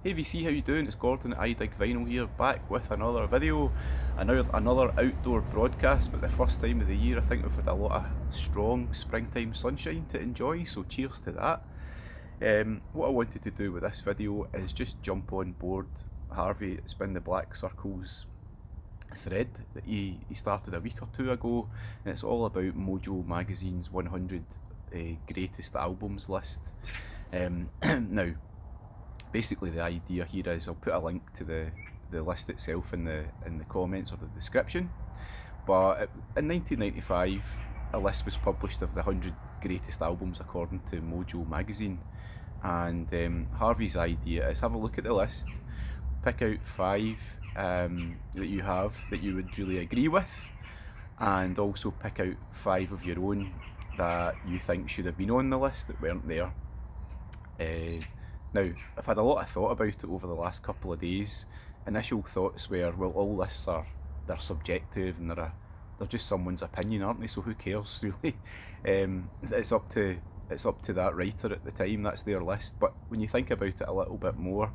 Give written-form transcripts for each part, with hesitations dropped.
Hey VC, how you doing? It's Gordon at I Dig Vinyl here, back with another video, another outdoor broadcast, but the first time of the year. I think we've had a lot of strong springtime sunshine to enjoy, so cheers to that. What I wanted to do with this video is just jump on board Harvey, Spin the Black Circles thread that he started a week or two ago, and it's all about Mojo Magazine's 100 greatest albums list. Now, basically the idea here is I'll put a link to the list itself in the comments or the description. But in 1995, a list was published of the 100 greatest albums according to Mojo Magazine, and Harvey's idea is have a look at the list, pick out 5 that you have that you would really agree with, and also pick out 5 of your own that you think should have been on the list that weren't there. Now, I've had a lot of thought about it over the last couple of days. Initial thoughts were, well, all lists they're subjective and they're just someone's opinion, aren't they? So who cares, really? It's up to that writer at the time. That's their list. But when you think about it a little bit more,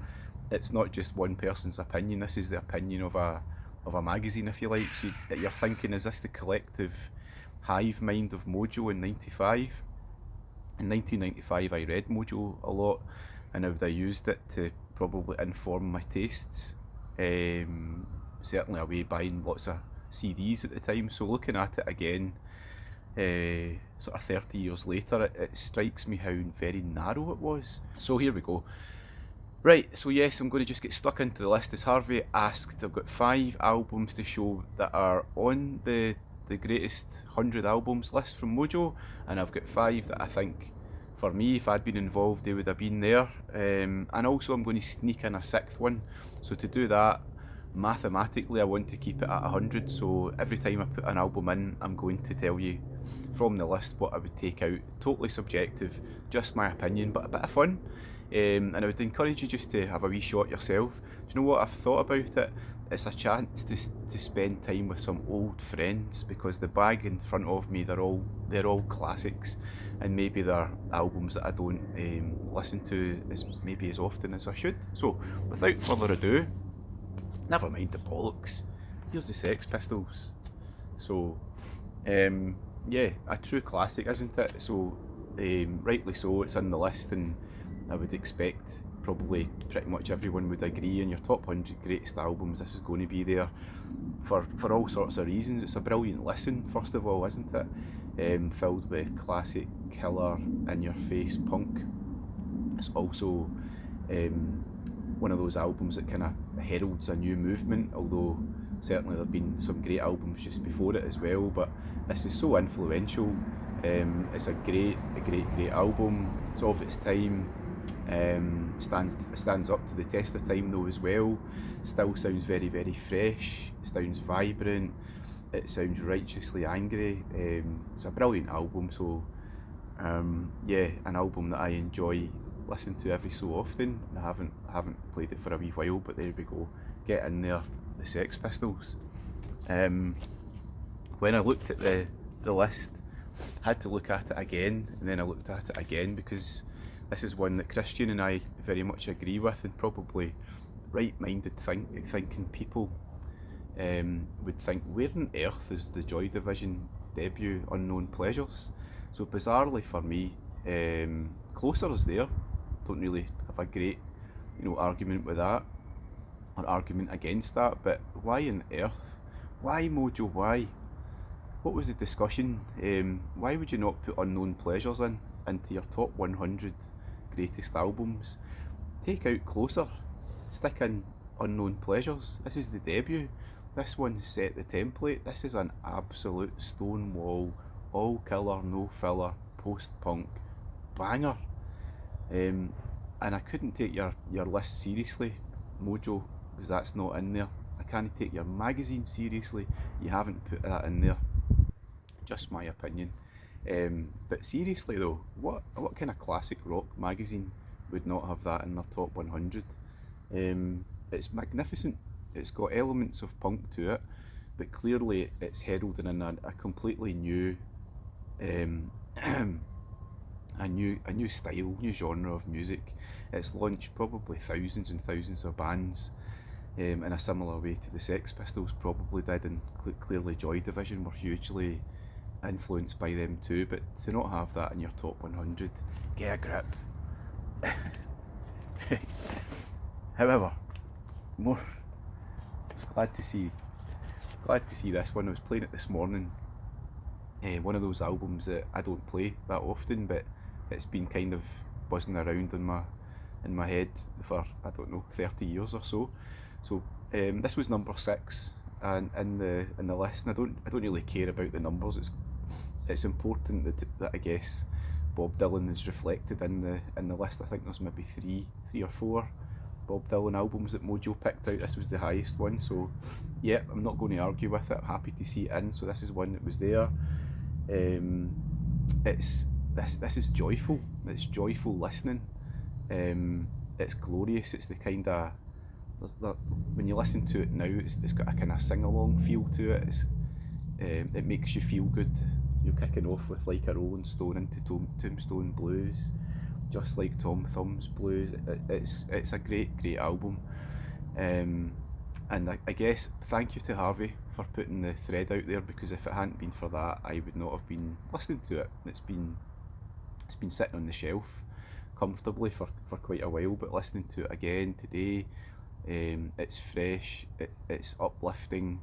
it's not just one person's opinion. This is the opinion of a magazine, if you like. So you're thinking, is this the collective hive mind of Mojo in '95? In 1995, I read Mojo a lot, and I would have used it to probably inform my tastes. Certainly away buying lots of CDs at the time, so looking at it again, sort of 30 years later, it strikes me how very narrow it was. So here we go. Right, so yes, I'm going to just get stuck into the list. As Harvey asked, I've got 5 albums to show that are on the greatest 100 albums list from Mojo, and I've got 5 that I think, for me, if I'd been involved, they would have been there. And also I'm going to sneak in a 6th one. So to do that, mathematically I want to keep it at 100, so every time I put an album in, I'm going to tell you from the list what I would take out. Totally subjective, just my opinion, but a bit of fun. And I would encourage you just to have a wee shot yourself. Do you know what I've thought about it? It's a chance to spend time with some old friends, because the bag in front of me, they're all classics, and maybe they're albums that I don't listen to as often as I should. So without further ado, never mind the bollocks, here's the Sex Pistols. So yeah, a true classic, isn't it? So rightly so, it's in the list, and I would expect probably pretty much everyone would agree in your top 100 greatest albums this is going to be there for all sorts of reasons. It's a brilliant listen, first of all, isn't it? Filled with classic, killer, in-your-face punk. It's also one of those albums that kind of heralds a new movement, although certainly there have been some great albums just before it as well, but this is so influential. It's a great album. It's of its time. Stands up to the test of time though as well. Still sounds very, very fresh. It sounds vibrant. It sounds righteously angry. It's a brilliant album. So yeah, an album that I enjoy listening to every so often. I haven't played it for a wee while, but there we go. Get in there, the Sex Pistols. When I looked at the list, I had to look at it again, and then I looked at it again, because this is one that Christian and I very much agree with, and probably right-minded thinking people would think, where on earth is the Joy Division debut Unknown Pleasures? So bizarrely for me, Closer is there. Don't really have a great argument with that, or argument against that, but why on earth? Why Mojo, why? What was the discussion? Why would you not put Unknown Pleasures into your top 100 greatest albums? Take out Closer, stick in Unknown Pleasures. This is the debut. This one set the template. This is an absolute stonewall, all killer, no filler, post-punk banger. And I couldn't take your list seriously, Mojo, because that's not in there. I can't take your magazine seriously. You haven't put that in there. Just my opinion. But seriously though, what kind of classic rock magazine would not have that in their top 100? It's magnificent. It's got elements of punk to it, but clearly it's heralding in a completely new a new style, new genre of music. It's launched probably thousands and thousands of bands, in a similar way to the Sex Pistols probably did, and clearly Joy Division were hugely influenced by them too. But to not have that in your top 100, get a grip. However, more glad to see this one. I was playing it this morning. One of those albums that I don't play that often, but it's been kind of buzzing around in my head for, I don't know, 30 years or so. So this was number 6 and in the list, and I don't really care about the numbers. It's important that I guess Bob Dylan is reflected in the list. I think there's maybe three or four Bob Dylan albums that Mojo picked out. This was the highest one, so yeah, I'm not going to argue with it. I'm happy to see it in. So this is one that was there. This is joyful. It's joyful listening. It's glorious. It's the kind of, when you listen to it now, it's got a kind of sing-along feel to it. It makes you feel good. You're kicking off with like a Rolling Stone into Tombstone Blues, just like Tom Thumb's Blues. It's a great album, and I guess thank you to Harvey for putting the thread out there, because if it hadn't been for that, I would not have been listening to it. It's been sitting on the shelf comfortably for quite a while, but listening to it again today, it's fresh, it's uplifting,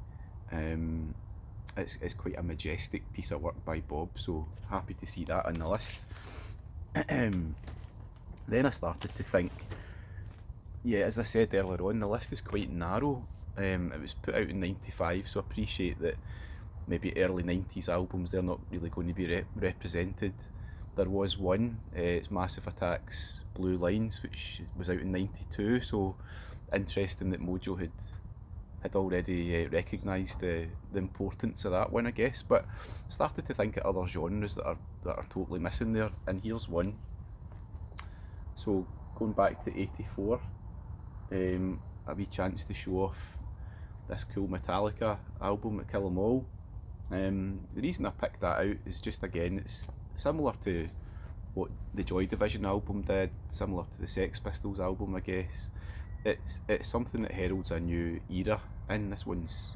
it's quite a majestic piece of work by Bob, so happy to see that on the list. Then I started to think, yeah, as I said earlier on, the list is quite narrow. It was put out in '95, so I appreciate that maybe early '90s albums, they're not really going to be represented. There was one, it's Massive Attack's Blue Lines, which was out in '92, so interesting that Mojo had already recognised the importance of that one, I guess. But started to think of other genres that are totally missing there, and here's one. So going back to '84, a wee chance to show off this cool Metallica album at Kill 'Em All. The reason I picked that out is just, again, it's similar to what the Joy Division album did, similar to the Sex Pistols album, I guess. It's something that heralds a new era, and this one's,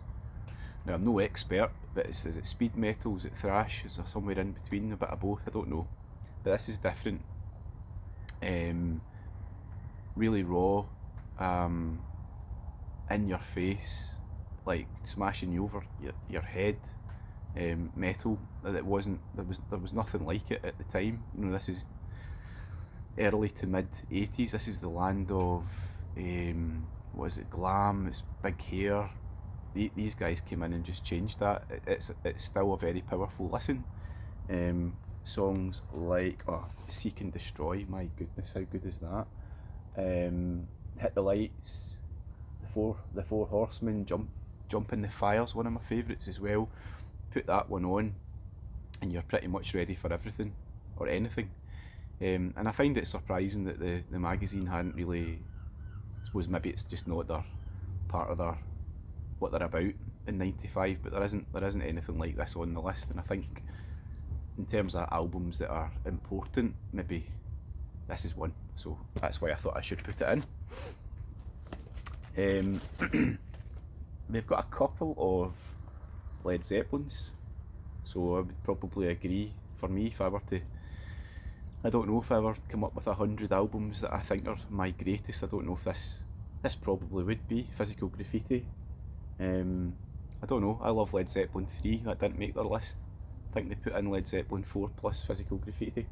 now I'm no expert, but is it speed metal, is it thrash, is there somewhere in between, a bit of both, I don't know. But this is different, really raw, in your face, like smashing you over your head, metal. There was nothing like it at the time. You know, this is early to mid '80s. This is the land of what is it, glam. It's big hair. These guys came in and just changed that. It's still a very powerful listen. Songs like Seek and Destroy. My goodness, how good is that? Hit the Lights. The Four Horsemen. Jump in the Fire's one of my favourites as well. Put that one on and you're pretty much ready for everything or anything. And I find it surprising that the magazine hadn't really, I suppose maybe it's just not their part of what they're about in '95, but there isn't anything like this on the list. And I think in terms of albums that are important, maybe this is one, so that's why I thought I should put it in. They've got a couple of Led Zeppelins, so I would probably agree. For me, if I were to, I don't know if I ever come up with 100 albums that I think are my greatest, I don't know if this probably would be Physical Graffiti. I don't know, I love Led Zeppelin 3, that didn't make their list. I think they put in Led Zeppelin 4 plus Physical Graffiti.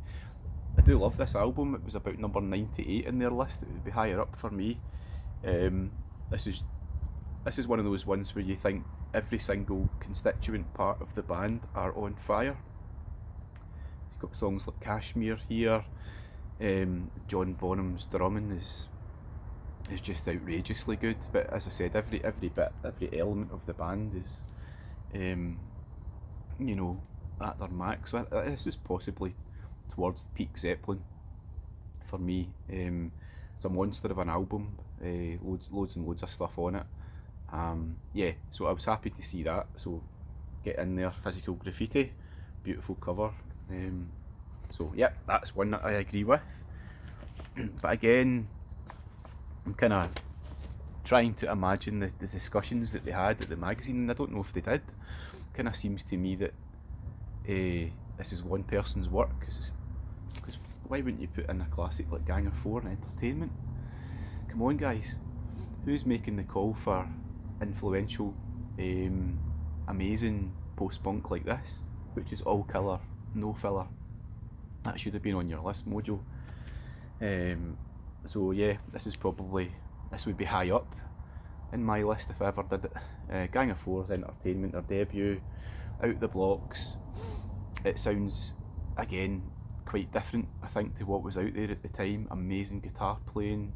I do love this album. It was about number 98 in their list. It would be higher up for me. This is one of those ones where you think every single constituent part of the band are on fire. It's got songs like Kashmir here. John Bonham's drumming is just outrageously good. But as I said, every bit, every element of the band is, you know, at their max. So this is possibly towards peak Zeppelin for me. It's a monster of an album, loads and loads of stuff on it. Yeah, so I was happy to see that. So get in there, Physical Graffiti, beautiful cover. So yeah, that's one that I agree with. But again, I'm kind of trying to imagine the discussions that they had at the magazine, and I don't know if they did. Kind of seems to me that this is one person's work, because why wouldn't you put in a classic like Gang of Four and Entertainment? Come on, guys, who's making the call for influential, amazing post-punk like this, which is all killer, no filler? That should have been on your list, Mojo. So yeah, this would be high up in my list if I ever did it. Gang of Four's Entertainment, their debut, Out the Blocks. It sounds, again, quite different, I think, to what was out there at the time. Amazing guitar playing.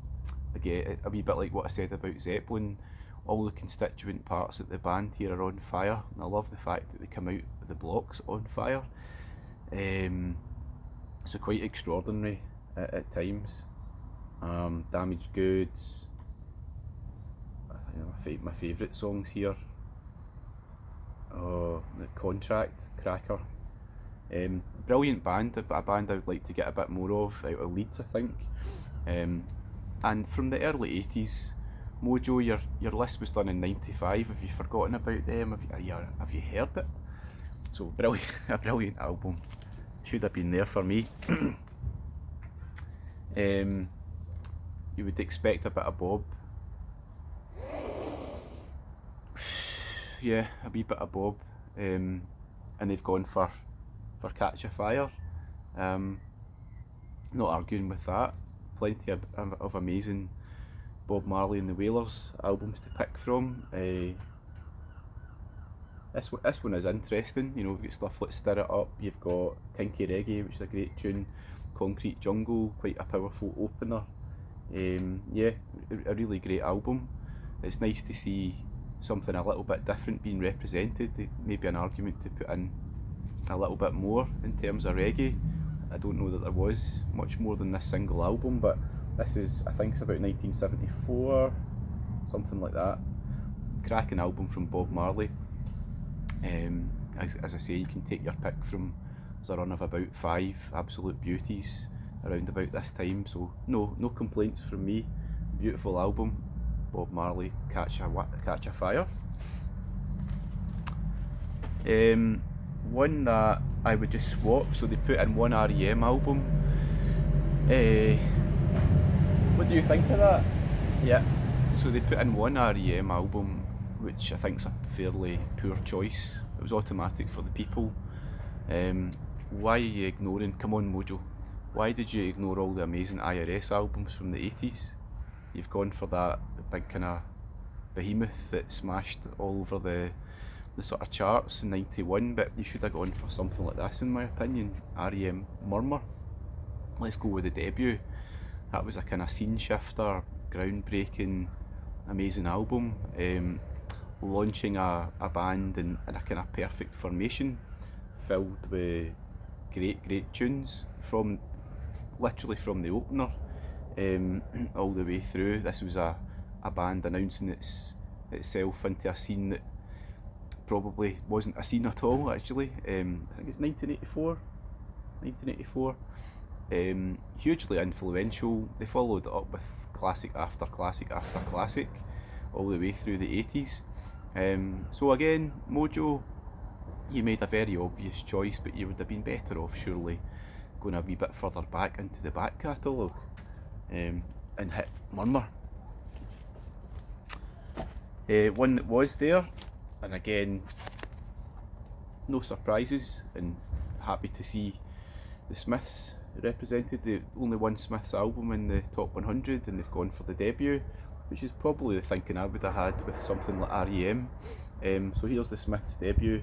Again, a wee bit like what I said about Zeppelin. All the constituent parts of the band here are on fire. I love the fact that they come out of the blocks on fire. So quite extraordinary at times. Damaged Goods. I think my favourite songs here. Oh, The Contract, cracker. Brilliant band, but a band I would like to get a bit more of out of Leeds, I think. And from the early 80s, Mojo, your list was done in 95. Have you forgotten about them? Have you heard it? So brilliant, a brilliant album. Should have been there for me. You would expect a bit of Bob. Yeah, a wee bit of Bob. And they've gone for Catch a Fire. Not arguing with that. Plenty of amazing Bob Marley and the Wailers albums to pick from. This one is interesting. You know, we've got stuff like Stir It Up, you've got Kinky Reggae, which is a great tune, Concrete Jungle, quite a powerful opener. Yeah, a really great album. It's nice to see something a little bit different being represented. Maybe an argument to put in a little bit more in terms of reggae. I don't know that there was much more than this single album, but this is, I think it's about 1974, something like that. Cracking album from Bob Marley. As I say, you can take your pick from, there's a run of about 5 absolute beauties around about this time, so no complaints from me. Beautiful album, Bob Marley, Catch a Fire. One that I would just swap, so they put in one R.E.M. album. What do you think of that? Yeah, so they put in one R.E.M. album, which I think's a fairly poor choice. It was Automatic for the People. Why are you ignoring, come on Mojo, why did you ignore all the amazing IRS albums from the 80s? You've gone for that big kind of behemoth that smashed all over the sort of charts in 91, but you should have gone for something like this, in my opinion. R.E.M. Murmur. Let's go with the debut. That was a kind of scene shifter, groundbreaking, amazing album. Launching a band in a kind of perfect formation, filled with great tunes from literally from the opener all the way through. This was a band announcing itself into a scene that probably wasn't a scene at all, actually. I think it's 1984. Hugely influential. They followed it up with classic after classic after classic all the way through the 80s. So again, Mojo, you made a very obvious choice, but you would have been better off surely going a wee bit further back into the back catalogue and hit Murmur. One that was there, and again, no surprises, and happy to see the Smiths represented. The only one Smiths album in the top 100, and they've gone for the debut, which is probably the thinking I would have had with something like R.E.M. So here's the Smiths debut,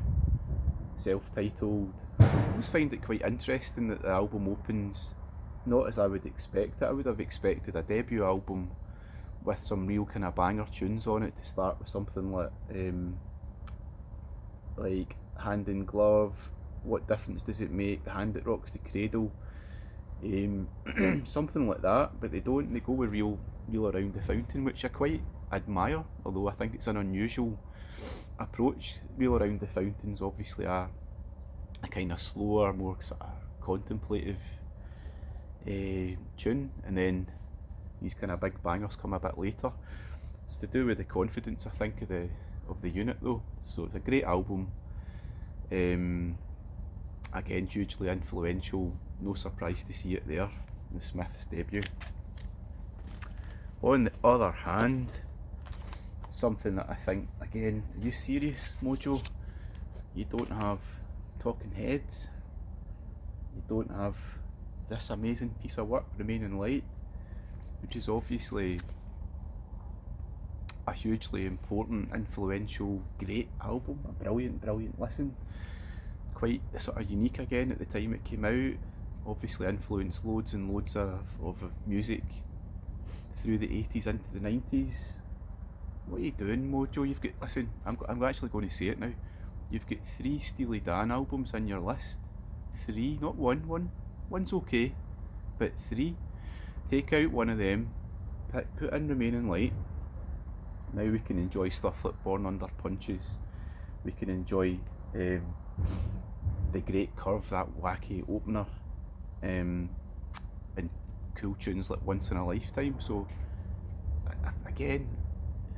self-titled. I always find it quite interesting that the album opens not as I would expect it. I would have expected a debut album with some real kind of banger tunes on it to start with, something like Hand in Glove, What Difference Does It Make, The Hand That Rocks the Cradle, something like that, but they don't. They go with Reel Around the Fountain, which I quite admire, although I think it's an unusual approach. Reel Around the Fountain's obviously a kind of slower, more sort of contemplative tune, and then these kind of big bangers come a bit later. It's to do with the confidence, I think, of the unit though. So it's a great album. Again, hugely influential. No surprise to see it there, the Smiths' debut. On the other hand, something that I think, again, are you serious, Mojo? You don't have Talking Heads. You don't have this amazing piece of work, Remaining Light, which is obviously a hugely important, influential, great album, a brilliant listen. Quite sort of unique again at the time it came out. Obviously influenced loads and loads of music through the 80s into the 90s. What are you doing, Mojo? You've got, listen, I'm actually going to say it now. You've got 3 Steely Dan albums in your list. 3, not one. One's okay, but 3. Take out one of them, put in Remaining Light. Now we can enjoy stuff like Born Under Punches. We can enjoy The Great Curve, that wacky opener, and cool tunes like Once in a Lifetime. So again,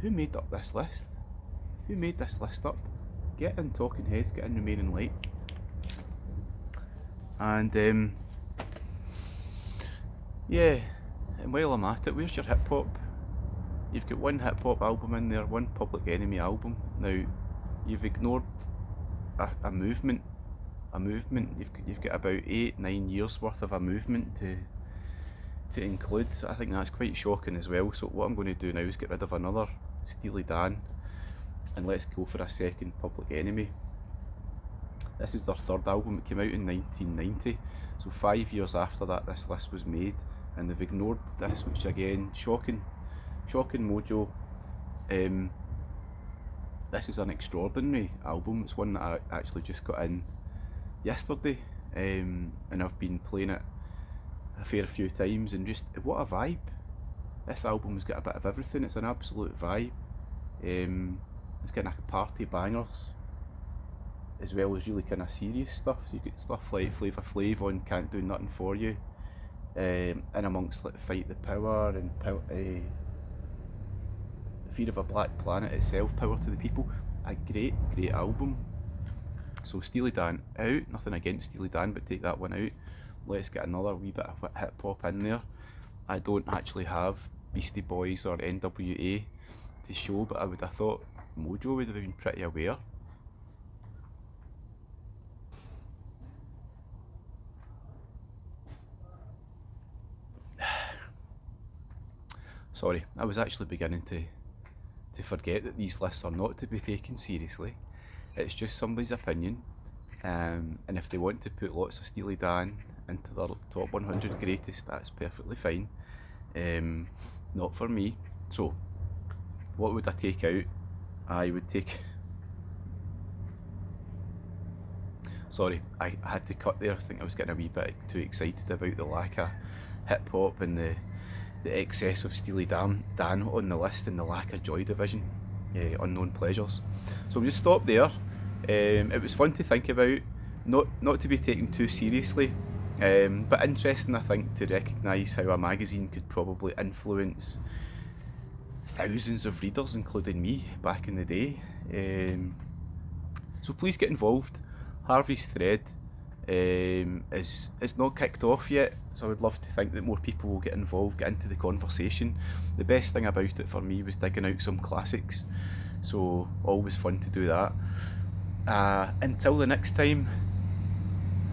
who made up this list? Who made this list up? Get in Talking Heads, get in Remaining Light. And yeah, and while I'm at it, where's your hip hop? You've got one hip hop album in there, one Public Enemy album. Now, you've ignored a movement. You've got about 8-9 years worth of a movement to include. So I think that's quite shocking as well. So what I'm going to do now is get rid of another Steely Dan, and let's go for a second Public Enemy. This is their third album. It came out in 1990, so 5 years after that this list was made, and they've ignored this, which again, shocking Mojo. This is an extraordinary album. It's one that I actually just got in yesterday, and I've been playing it a fair few times, and just what a vibe. This album's got a bit of everything. It's an absolute vibe. It's kind of party bangers as well as really kind of serious stuff. So you get stuff like Flavor Flav on Can't Do Nothing For You, in amongst like Fight the Power and Fear of a Black Planet itself, Power to the People. A great album. So Steely Dan out, nothing against Steely Dan, but take that one out. Let's get another wee bit of hip hop in there. I don't actually have Beastie Boys or NWA to show, but I would have thought Mojo would have been pretty aware. Sorry, I was actually beginning to forget that these lists are not to be taken seriously. It's just somebody's opinion, and if they want to put lots of Steely Dan into their top 100 greatest, that's perfectly fine. Not for me. So, what would I take out? I would take... Sorry, I had to cut there. I think I was getting a wee bit too excited about the lack of hip hop and the excess of Steely Dan on the list, and the lack of Joy Division, Unknown Pleasures. So we'll just stop there. It was fun to think about, not to be taken too seriously, but interesting, I think, to recognise how a magazine could probably influence thousands of readers, including me, back in the day. So please get involved. Harvey's thread is not kicked off yet, so I would love to think that more people will get involved, get into the conversation. The best thing about it for me was digging out some classics, so always fun to do that. Until the next time,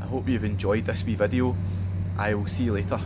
I hope you've enjoyed this wee video. I will see you later.